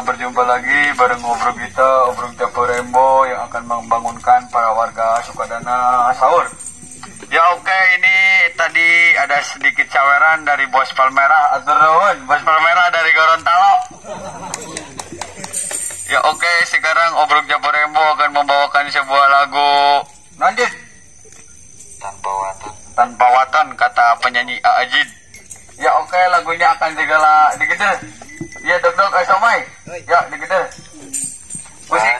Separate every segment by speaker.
Speaker 1: berjumpa lagi bareng Obrok kita, Obrok Japo Rembo yang akan membangunkan para warga Sukadana sahur. Ya oke, ini tadi ada sedikit caweran dari Bos Palmerah, atur nuhun, Bos Palmerah dari Gorontalo. Ya oke, sekarang Obrok Japo Rembo akan membawakan sebuah lagu lanjut. Tanpa watan kata penyanyi Ajid. Ya oke, lagunya akan digedel. Ya dok somai. Ya digedel. Musik.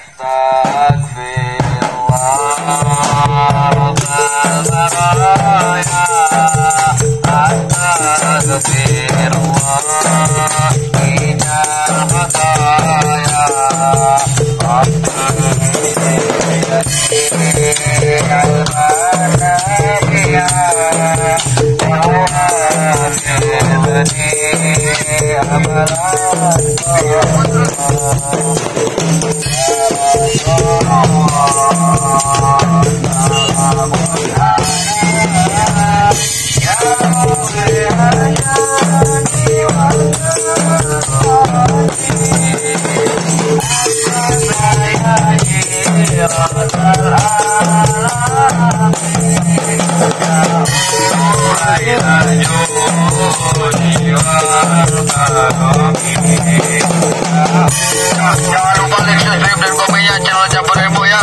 Speaker 1: Jangan lupa like, subscribe, dan komennya channel Japo Rembo ya.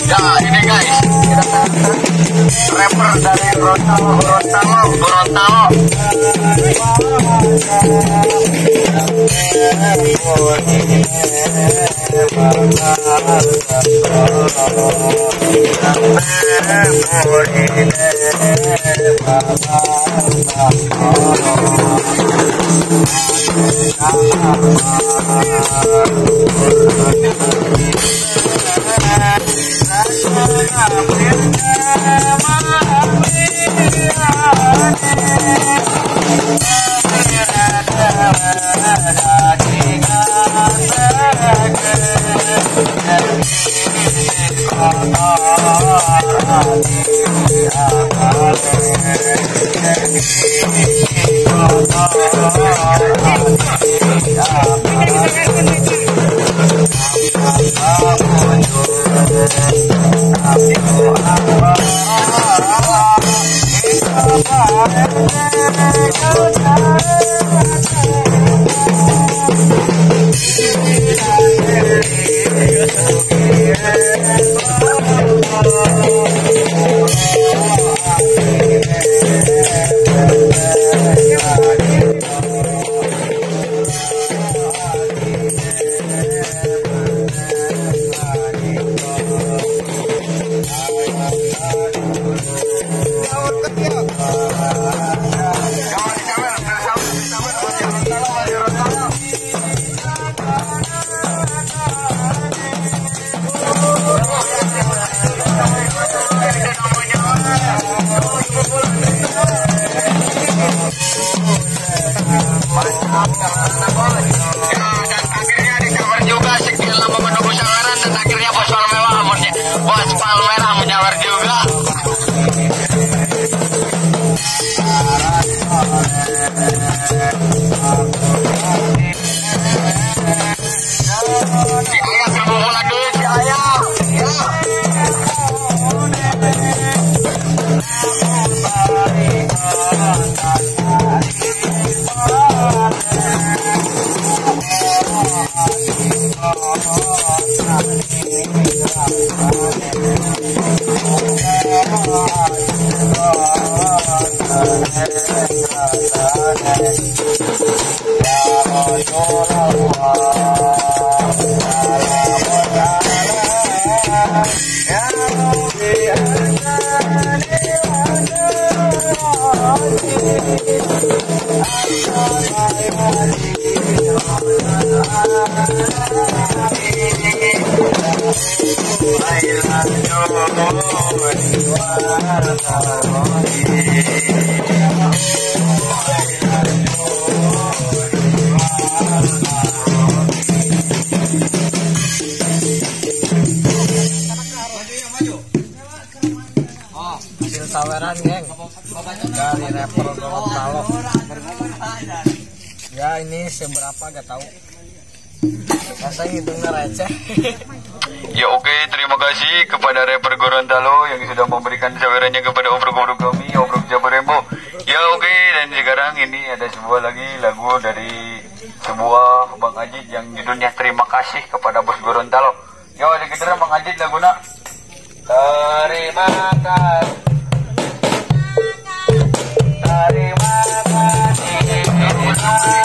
Speaker 1: Ya ini guys, rapper dari Gorontalo. Bos Palmerah menyawer juga. Si Ayah kamu mulai duit si Ayah. Ya.
Speaker 2: Hasil saweran geng dari rapper Gorontalo. Ya ini seberapa gak tahu. Rasanya hitungnya receh.
Speaker 1: Ya oke, terima kasih kepada rapper Gorontalo yang sudah memberikan sawerannya kepada obrok-obrok kami, obrok Jabarembo. Ya oke, dan sekarang ini ada sebuah lagi lagu dari sebuah Bang Ajit yang judulnya Terima Kasih kepada Bos Gorontalo. Yo, ada kita Bang Ajit laguna. Terima kasih. Terima kasih.